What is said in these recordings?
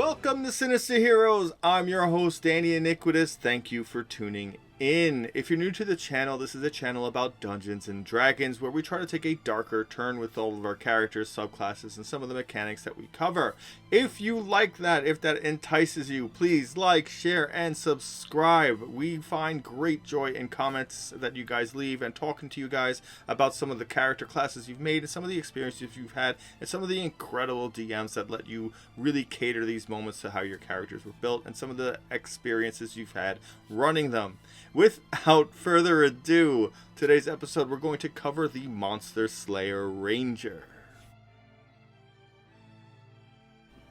Welcome to Sinister Heroes. I'm your host, Danny Iniquitous. Thank you for tuning in. If you're new to the channel, this is a channel about Dungeons and Dragons where we try to take a darker turn with all of our characters, subclasses, and some of the mechanics that we cover. If you like that, if that entices you, please like, share, and subscribe. We find great joy in comments that you guys leave and talking to you guys about some of the character classes you've made and some of the experiences you've had and some of the incredible DMs that let you really cater these moments to how your characters were built and some of the experiences you've had running them. Without further ado, today's episode we're going to cover the Monster Slayer Ranger.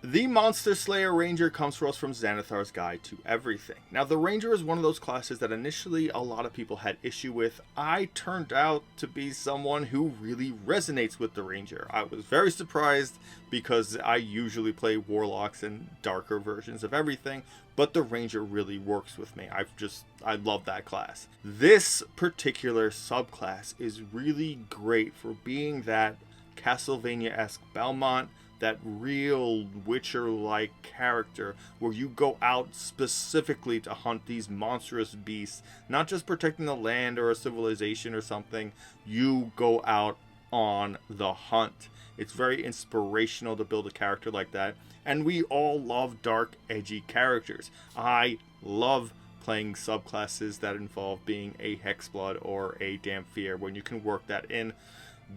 The Monster Slayer Ranger comes for us from Xanathar's Guide to Everything. Now, the Ranger is one of those classes that initially a lot of people had issue with. I turned out to be someone who really resonates with the Ranger. I was very surprised because I usually play warlocks and darker versions of everything, but the Ranger really works with me. I love that class. This particular subclass is really great for being that Castlevania-esque Belmont, that real Witcher-like character where you go out specifically to hunt these monstrous beasts, not just protecting the land or a civilization or something. You go out on the hunt. It's very inspirational to build a character like that, and we all love dark, edgy characters. I love playing subclasses that involve being a Hexblood or a Dhampir when you can work that in.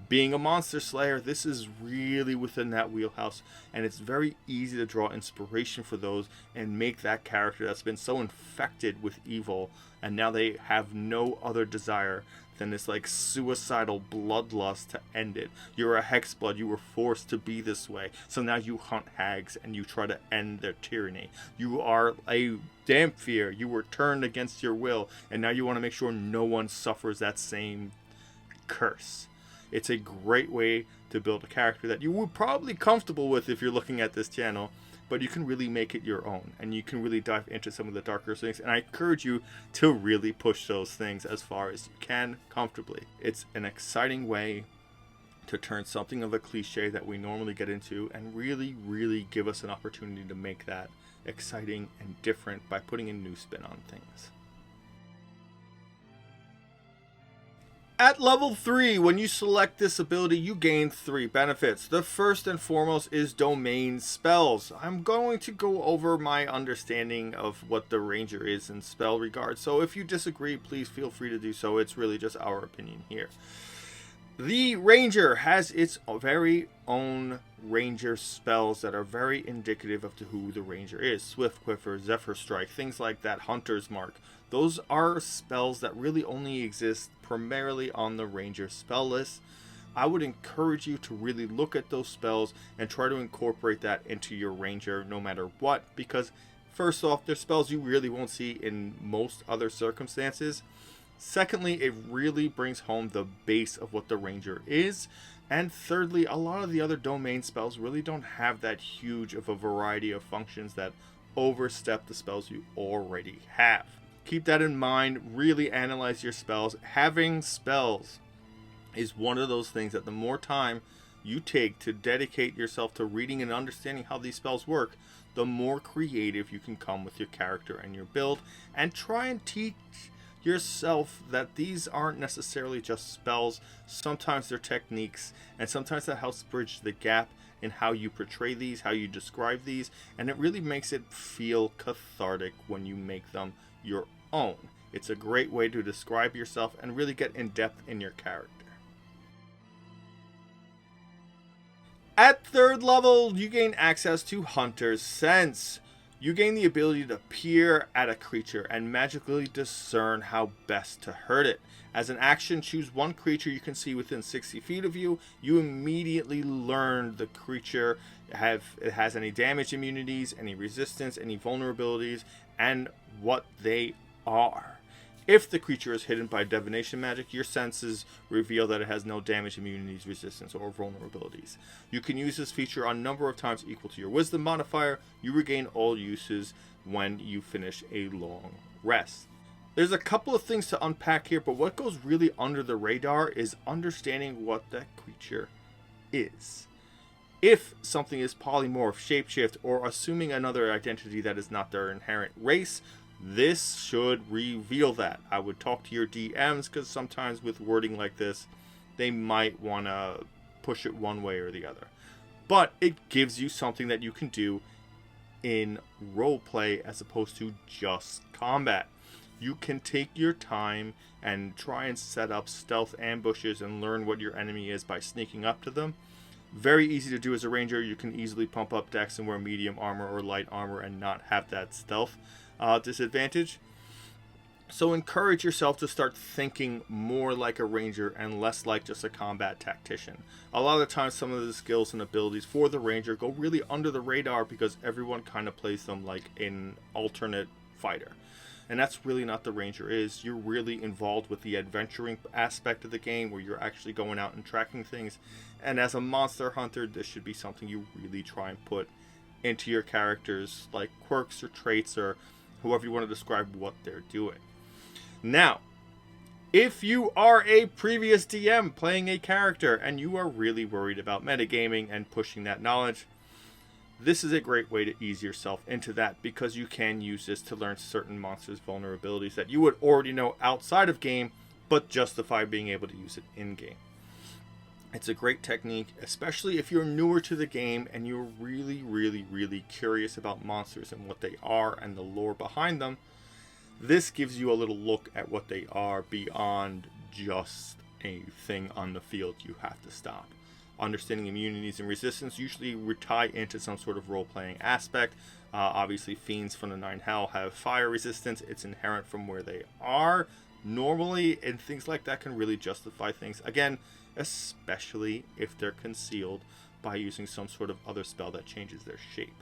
Being a Monster Slayer, this is really within that wheelhouse, and it's very easy to draw inspiration for those and make that character that's been so infected with evil, and now they have no other desire than this like suicidal bloodlust to end it. You're a Hexblood, you were forced to be this way, so now you hunt hags and you try to end their tyranny. You are a Dhampir, you were turned against your will, and now you want to make sure no one suffers that same curse. It's a great way to build a character that you would probably be comfortable with if you're looking at this channel, but you can really make it your own, and you can really dive into some of the darker things, and I encourage you to really push those things as far as you can comfortably. It's an exciting way to turn something of a cliche that we normally get into and really give us an opportunity to make that exciting and different by putting a new spin on things. At level 3, when you select this ability, you gain 3 benefits. The first and foremost is domain spells. I'm going to go over my understanding of what the Ranger is in spell regard, so if you disagree, please feel free to do so. It's really just our opinion here. The Ranger has its very own Ranger spells that are very indicative of who the Ranger is. Swift Quiver, Zephyr Strike, things like that, Hunter's Mark. Those are spells that really only exist primarily on the Ranger spell list. I would encourage you to really look at those spells and try to incorporate that into your Ranger no matter what, because first off, they're spells you really won't see in most other circumstances. Secondly, it really brings home the base of what the Ranger is. And thirdly, a lot of the other domain spells really don't have that huge of a variety of functions that overstep the spells you already have. Keep that in mind. Really analyze your spells. Having spells is one of those things that the more time you take to dedicate yourself to reading and understanding how these spells work, the more creative you can come with your character and your build, and try and teach yourself that these aren't necessarily just spells. Sometimes they're techniques, and sometimes that helps bridge the gap in how you portray these, how you describe these, and it really makes it feel cathartic when you make them your own. It's a great way to describe yourself and really get in depth in your character. At 3rd level, you gain access to Hunter's Sense. You gain the ability to peer at a creature and magically discern how best to hurt it. As an action, choose one creature you can see within 60 feet of you. You immediately learn the creature it has any damage immunities, any resistance, any vulnerabilities, and what they are. If the creature is hidden by divination magic, your senses reveal that it has no damage, immunities, resistance, or vulnerabilities. You can use this feature a number of times equal to your wisdom modifier. You regain all uses when you finish a long rest. There's a couple of things to unpack here, but what goes really under the radar is understanding what that creature is. If something is polymorph, shapeshift, or assuming another identity that is not their inherent race, this should reveal that. I would talk to your DMs, because sometimes with wording like this, they might want to push it one way or the other. But it gives you something that you can do in roleplay as opposed to just combat. You can take your time and try and set up stealth ambushes and learn what your enemy is by sneaking up to them. Very easy to do as a ranger. You can easily pump up dex and wear medium armor or light armor and not have that stealth disadvantage. So encourage yourself to start thinking more like a ranger and less like just a combat tactician. A lot of the times some of the skills and abilities for the ranger go really under the radar because everyone kind of plays them like an alternate fighter. And that's really not the ranger is. You're really involved with the adventuring aspect of the game where you're actually going out and tracking things. And as a monster hunter, this should be something you really try and put into your characters, like quirks or traits or however you want to describe what they're doing. Now, if you are a previous DM playing a character and you are really worried about metagaming and pushing that knowledge, this is a great way to ease yourself into that because you can use this to learn certain monsters' vulnerabilities that you would already know outside of game, but justify being able to use it in game. It's a great technique, especially if you're newer to the game and you're really curious about monsters and what they are and the lore behind them. This gives you a little look at what they are beyond just a thing on the field you have to stop. Understanding immunities and resistance usually tie into some sort of role-playing aspect. Obviously, fiends from the Nine Hell have fire resistance. It's inherent from where they are normally, and things like that can really justify things. Again, especially if they're concealed by using some sort of other spell that changes their shape.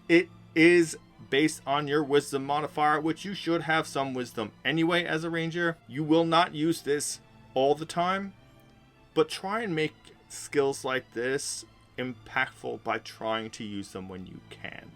It is based on your wisdom modifier, which you should have some wisdom anyway as a ranger. You will not use this all the time, but try and make skills like this impactful by trying to use them when you can.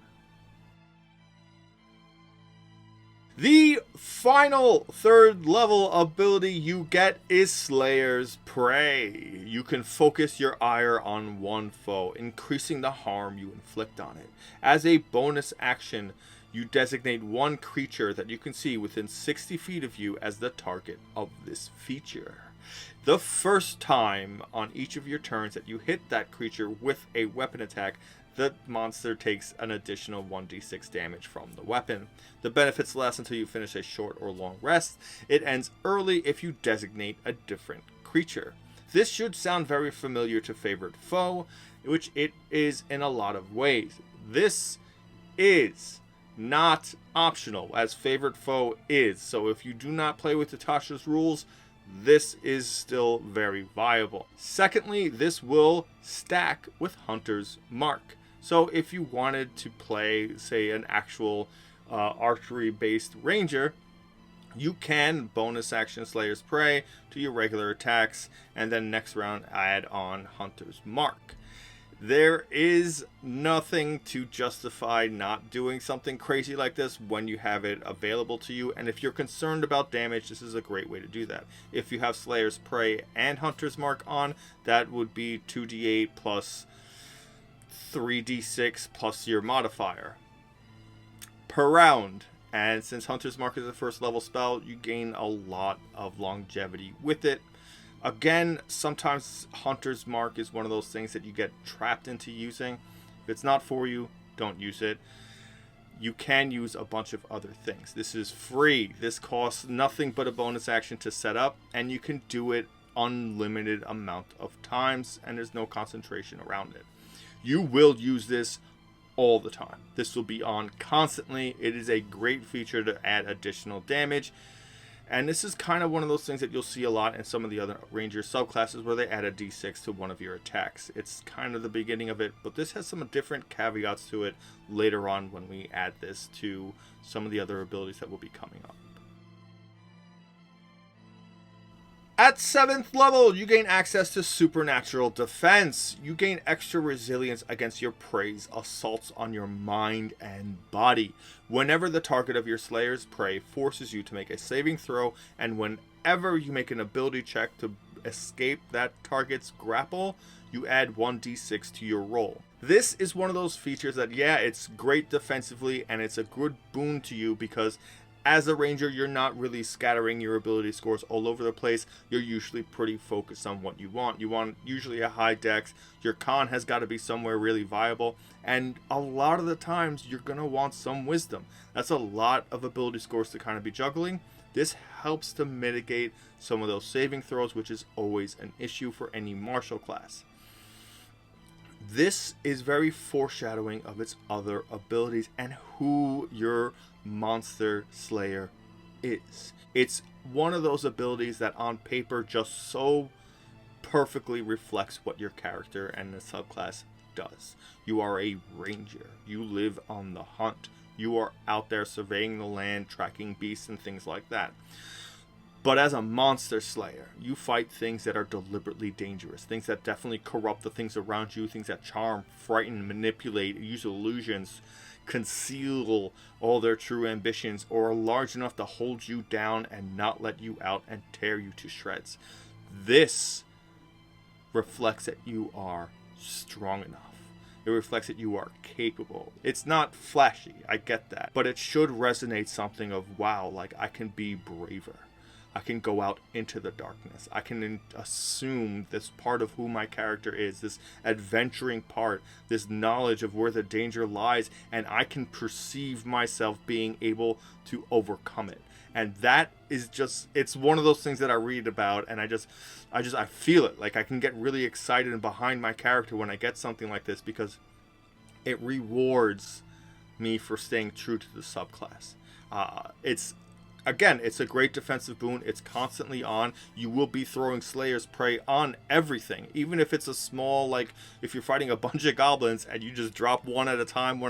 The final third level ability you get is Slayer's Prey. You can focus your ire on one foe, increasing the harm you inflict on it. As a bonus action, you designate one creature that you can see within 60 feet of you as the target of this feature. The first time on each of your turns that you hit that creature with a weapon attack, the monster takes an additional 1d6 damage from the weapon. The benefits last until you finish a short or long rest. It ends early if you designate a different creature. This should sound very familiar to Favorite Foe, which it is in a lot of ways. This is not optional, as Favorite Foe is. So if you do not play with the Tashas rules, this is still very viable. Secondly, this will stack with Hunter's Mark. So if you wanted to play, say, an actual archery-based ranger, you can bonus action Slayer's Prey to your regular attacks, and then next round add on Hunter's Mark. There is nothing to justify not doing something crazy like this when you have it available to you. And if you're concerned about damage, this is a great way to do that. If you have Slayer's Prey and Hunter's Mark on, that would be 2d8 plus 3d6 plus your modifier per round. And since Hunter's Mark is a first level spell, you gain a lot of longevity with it. Again, sometimes Hunter's Mark is one of those things that you get trapped into using. If it's not for you, don't use it. You can use a bunch of other things. This is free. This costs nothing but a bonus action to set up, and you can do it unlimited amount of times, and there's no concentration around it. You will use this all the time. This will be on constantly. It is a great feature to add additional damage. And this is kind of one of those things that you'll see a lot in some of the other Ranger subclasses where they add a d6 to one of your attacks. It's kind of the beginning of it, but this has some different caveats to it later on when we add this to some of the other abilities that will be coming up. At 7th level, you gain access to Supernatural Defense. You gain extra resilience against your prey's assaults on your mind and body. Whenever the target of your Slayer's Prey forces you to make a saving throw, and whenever you make an ability check to escape that target's grapple, you add 1d6 to your roll. This is one of those features that, yeah, it's great defensively and it's a good boon to you because as a ranger, you're not really scattering your ability scores all over the place. You're usually pretty focused on what you want. You want usually a high dex. Your con has got to be somewhere really viable. And a lot of the times, you're going to want some wisdom. That's a lot of ability scores to kind of be juggling. This helps to mitigate some of those saving throws, which is always an issue for any martial class. This is very foreshadowing of its other abilities and who your monster slayer is. It's one of those abilities that on paper just so perfectly reflects what your character and the subclass does. You are a ranger. You live on the hunt. You are out there surveying the land, tracking beasts and things like that. But as a monster slayer, you fight things that are deliberately dangerous, things that definitely corrupt the things around you, things that charm, frighten, manipulate, use illusions, conceal all their true ambitions, or are large enough to hold you down and not let you out and tear you to shreds. This reflects that you are strong enough. It reflects that you are capable. It's not flashy, I get that, but it should resonate something of, wow, like I can be braver. I can go out into the darkness. I can assume this part of who my character is, this adventuring part, this knowledge of where the danger lies, and I can perceive myself being able to overcome it. And that is just, it's one of those things that I read about, and I feel it. Like I can get really excited and behind my character when I get something like this because it rewards me for staying true to the subclass. Again, it's a great defensive boon. It's constantly on. You will be throwing Slayer's Prey on everything. Even if it's a small, like, if you're fighting a bunch of goblins and you just drop one at a time,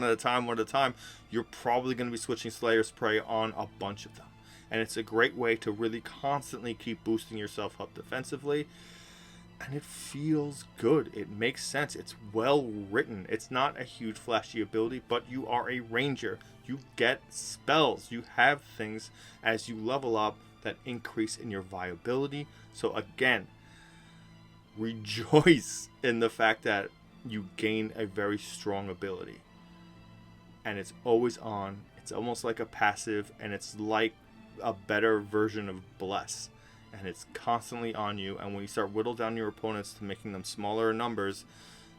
you're probably going to be switching Slayer's Prey on a bunch of them. And it's a great way to really constantly keep boosting yourself up defensively. And it feels good. It makes sense. It's well written. It's not a huge flashy ability, but you are a ranger. You get spells. You have things as you level up that increase in your viability. So again, rejoice in the fact that you gain a very strong ability. And it's always on. It's almost like a passive, and it's like a better version of Bless. And it's constantly on you, and when you start whittle down your opponents to making them smaller in numbers,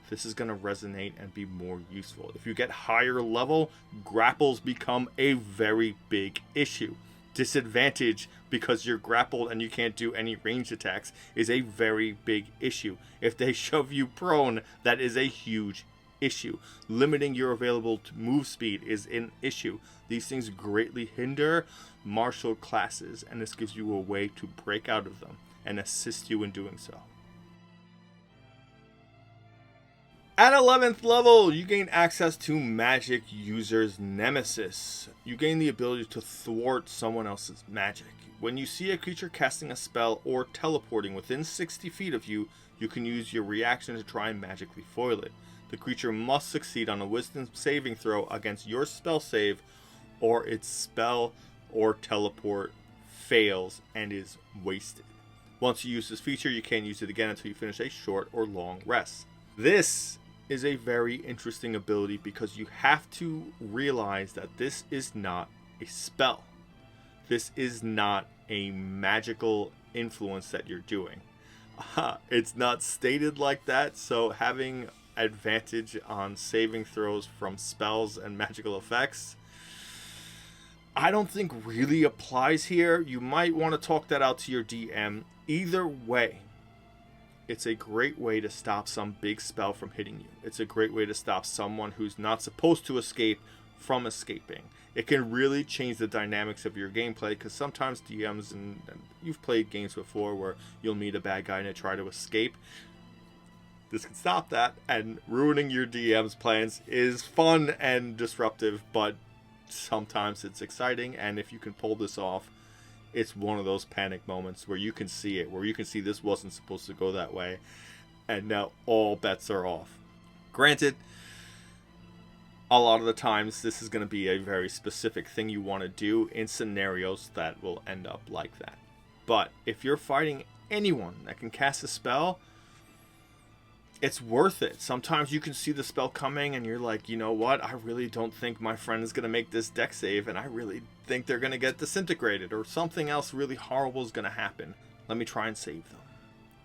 this is going to resonate and be more useful. If you get higher level, grapples become a very big issue. Disadvantage because you're grappled and you can't do any ranged attacks is a very big issue. If they shove you prone, that is a huge issue. Limiting your available move speed is an issue. These things greatly hinder martial classes, and this gives you a way to break out of them and assist you in doing so. At 11th level, you gain access to Magic User's Nemesis. You gain the ability to thwart someone else's magic. When you see a creature casting a spell or teleporting within 60 feet of you, you can use your reaction to try and magically foil it. The creature must succeed on a wisdom saving throw against your spell save, or its spell or teleport fails and is wasted. Once you use this feature, you can't use it again until you finish a short or long rest. This is a very interesting ability because you have to realize that this is not a spell. This is not a magical influence that you're doing. It's not stated like that, so having advantage on saving throws from spells and magical effects, I don't think really applies here. You might want to talk that out to your DM. Either way, it's a great way to stop some big spell from hitting you. It's a great way to stop someone who's not supposed to escape from escaping. It can really change the dynamics of your gameplay, because sometimes DMs, and you've played games before where you'll meet a bad guy and try to escape. This can stop that, and ruining your DM's plans is fun and disruptive, but sometimes it's exciting, and if you can pull this off, it's one of those panic moments where you can see it, where you can see this wasn't supposed to go that way, and now all bets are off. Granted, a lot of the times this is going to be a very specific thing you want to do in scenarios that will end up like that. But if you're fighting anyone that can cast a spell, it's worth it. Sometimes you can see the spell coming and you're like, you know what? I really don't think my friend is going to make this dex save, and I really think they're going to get disintegrated, or something else really horrible is going to happen. Let me try and save them.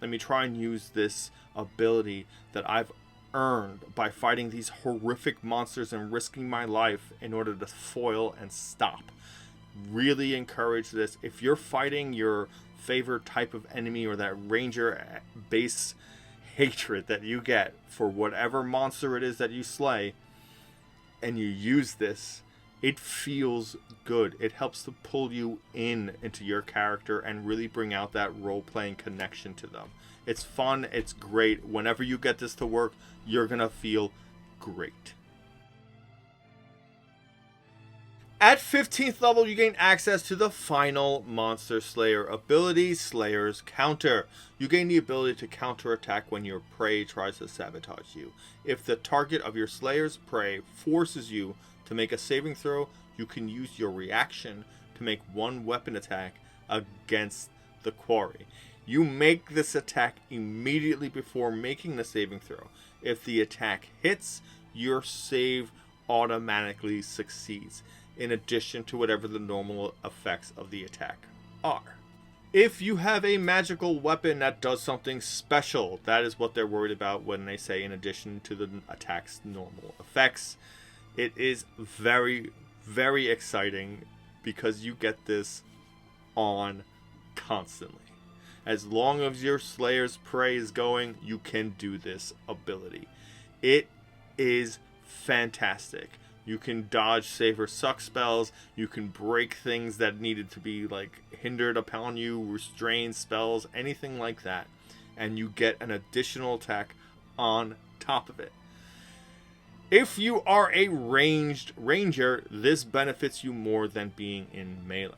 Let me try and use this ability that I've earned by fighting these horrific monsters and risking my life in order to foil and stop. Really encourage this. If you're fighting your favorite type of enemy, or that ranger base hatred that you get for whatever monster it is that you slay, and you use this, it feels good. It helps to pull you into your character and really bring out that role-playing connection to them. It's fun. It's great. Whenever you get this to work, you're gonna feel great. At 15th level, you gain access to the final Monster Slayer ability, Slayer's Counter. You gain the ability to counterattack when your prey tries to sabotage you. If the target of your Slayer's prey forces you to make a saving throw, you can use your reaction to make one weapon attack against the quarry. You make this attack immediately before making the saving throw. If the attack hits, your save automatically succeeds, in addition to whatever the normal effects of the attack are. If you have a magical weapon that does something special, that is what they're worried about when they say in addition to the attack's normal effects. It is very, very exciting because you get this on constantly. As long as your Slayer's Prey is going, you can do this ability. It is fantastic. You can dodge save or suck spells. You can break things that needed to be like hindered upon you, restrained spells, anything like that. And you get an additional attack on top of it. If you are a ranged ranger, this benefits you more than being in melee,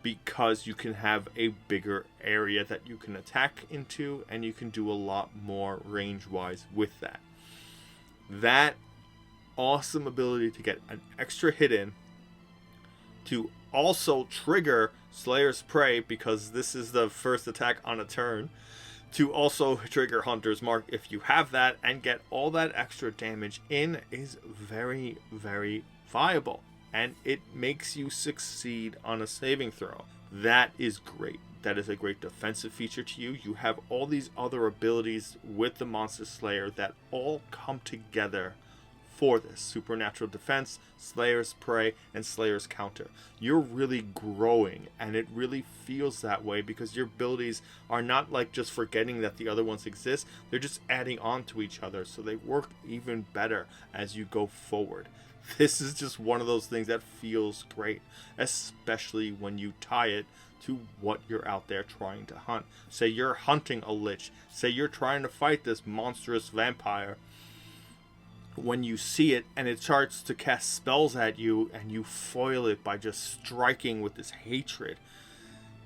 because you can have a bigger area that you can attack into, and you can do a lot more range-wise with that. That awesome ability to get an extra hit in, to also trigger Slayer's Prey, because this is the first attack on a turn, to also trigger Hunter's Mark if you have that, and get all that extra damage in, is very, very viable. And it makes you succeed on a saving throw. That is great. That is a great defensive feature to you. You have all these other abilities with the Monster Slayer that all come together for this. Supernatural Defense, Slayer's Prey, and Slayer's Counter. You're really growing, and it really feels that way because your abilities are not like just forgetting that the other ones exist. They're just adding on to each other, so they work even better as you go forward. This is just one of those things that feels great, especially when you tie it to what you're out there trying to hunt. Say you're hunting a lich. Say you're trying to fight this monstrous vampire. When you see it and it starts to cast spells at you and you foil it by just striking with this hatred,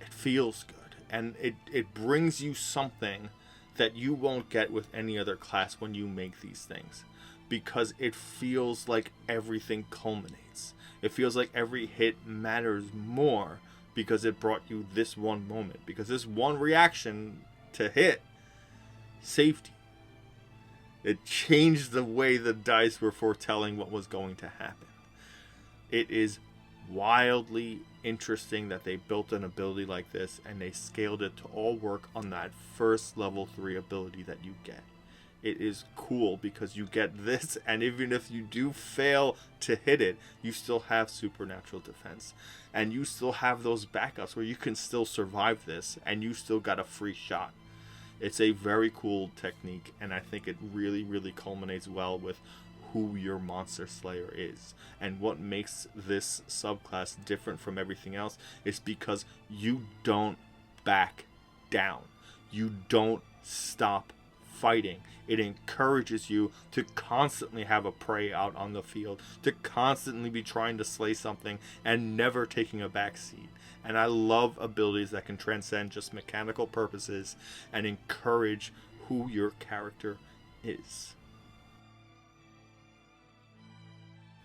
it feels good. And it brings you something that you won't get with any other class when you make these things. Because it feels like everything culminates. It feels like every hit matters more because it brought you this one moment. Because this one reaction to hit saved you. It changed the way the dice were foretelling what was going to happen. It is wildly interesting that they built an ability like this and they scaled it to all work on that first level 3 ability that you get. It is cool because you get this, and even if you do fail to hit it, you still have supernatural defense. And you still have those backups where you can still survive this, and you still got a free shot. It's a very cool technique, and I think it really, really culminates well with who your Monster Slayer is. And what makes this subclass different from everything else is because you don't back down. You don't stop fighting. It encourages you to constantly have a prey out on the field, to constantly be trying to slay something and never taking a back seat. And I love abilities that can transcend just mechanical purposes and encourage who your character is.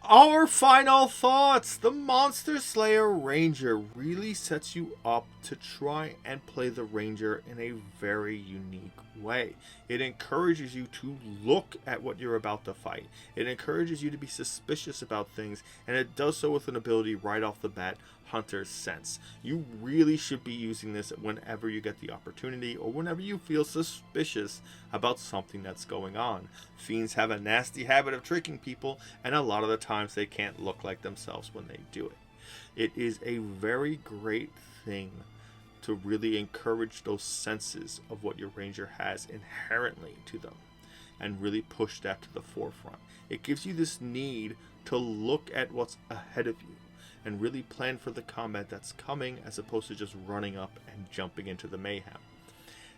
Our final thoughts. The Monster Slayer Ranger really sets you up to try and play the Ranger in a very unique way. It encourages you to look at what you're about to fight. It encourages you to be suspicious about things, and it does so with an ability right off the bat, Hunter's Sense. You really should be using this whenever you get the opportunity or whenever you feel suspicious about something that's going on. Fiends have a nasty habit of tricking people, and a lot of the times they can't look like themselves when they do it. It is a very great thing to really encourage those senses of what your ranger has inherently to them and really push that to the forefront. It gives you this need to look at what's ahead of you and really plan for the combat that's coming, as opposed to just running up and jumping into the mayhem.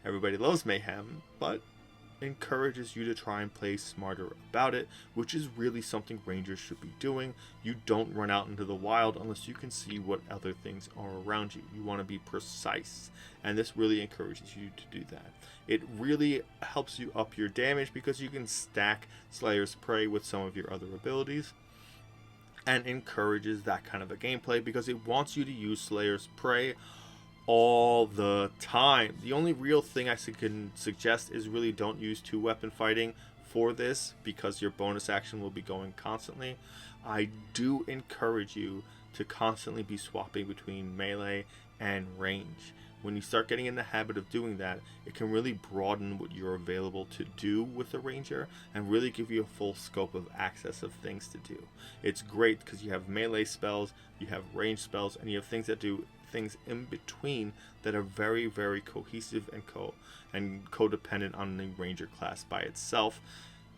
Everybody loves mayhem, but encourages you to try and play smarter about it, which is really something rangers should be doing. You don't run out into the wild unless you can see what other things are around you. You want to be precise, and this really encourages you to do that. It really helps you up your damage because you can stack Slayer's Prey with some of your other abilities, and encourages that kind of a gameplay because it wants you to use Slayer's Prey all the time. The only real thing I can suggest is really don't use 2-weapon fighting for this because your bonus action will be going constantly. I do encourage you to constantly be swapping between melee and range. When you start getting in the habit of doing that, it can really broaden what you're available to do with a ranger and really give you a full scope of access of things to do. It's great because you have melee spells, you have range spells, and you have things that do things in between that are very, very cohesive and codependent on the ranger class by itself.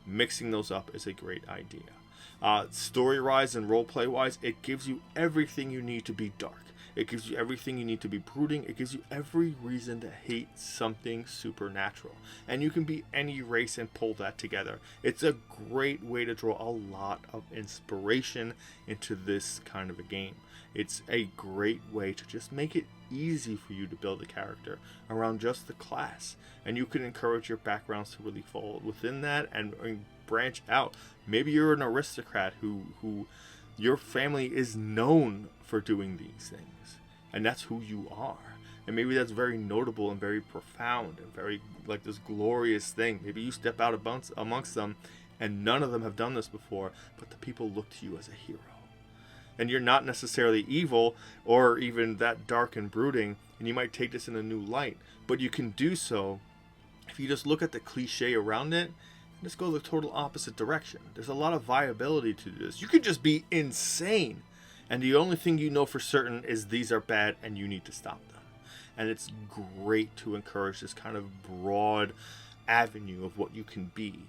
Mixing those up is a great idea. Story-wise and roleplay-wise, it gives you everything you need to be dark. It gives you everything you need to be brooding. It gives you every reason to hate something supernatural. And you can be any race and pull that together. It's a great way to draw a lot of inspiration into this kind of a game. It's a great way to just make it easy for you to build a character around just the class. And you can encourage your backgrounds to really fall within that and branch out. Maybe you're an aristocrat who your family is known for doing these things, and that's who you are. And maybe that's very notable and very profound and very like this glorious thing. Maybe you step out amongst them and none of them have done this before, but the people look to you as a hero. And you're not necessarily evil or even that dark and brooding, and you might take this in a new light, but you can do so if you just look at the cliche around it. Let's go the total opposite direction. There's a lot of viability to this. You could just be insane, and the only thing you know for certain is these are bad and you need to stop them. And it's great to encourage this kind of broad avenue of what you can be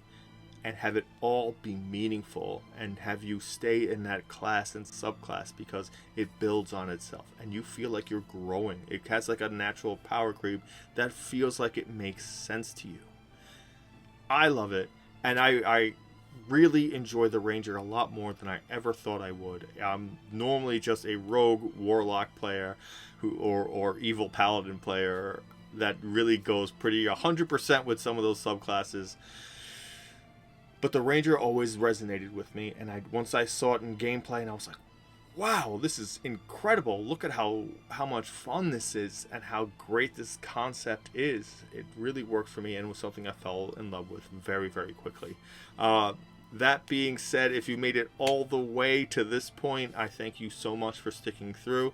and have it all be meaningful and have you stay in that class and subclass because it builds on itself and you feel like you're growing. It has like a natural power creep that feels like it makes sense to you. I love it, and I really enjoy the Ranger a lot more than I ever thought I would. I'm normally just a rogue warlock player or evil paladin player that really goes pretty 100% with some of those subclasses. But the Ranger always resonated with me, and once I saw it in gameplay, and I was like, wow, this is incredible. Look at how much fun this is and how great this concept is. It really worked for me and was something I fell in love with very, very quickly. That being said, if you made it all the way to this point, I thank you so much for sticking through.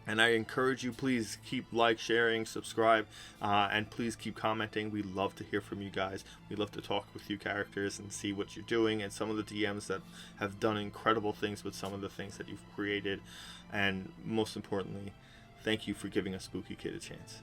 And I encourage you, please keep sharing, subscribe, and please keep commenting. We love to hear from you guys. We love to talk with you characters and see what you're doing, and some of the DMs that have done incredible things with some of the things that you've created. And most importantly, thank you for giving a spooky kid a chance.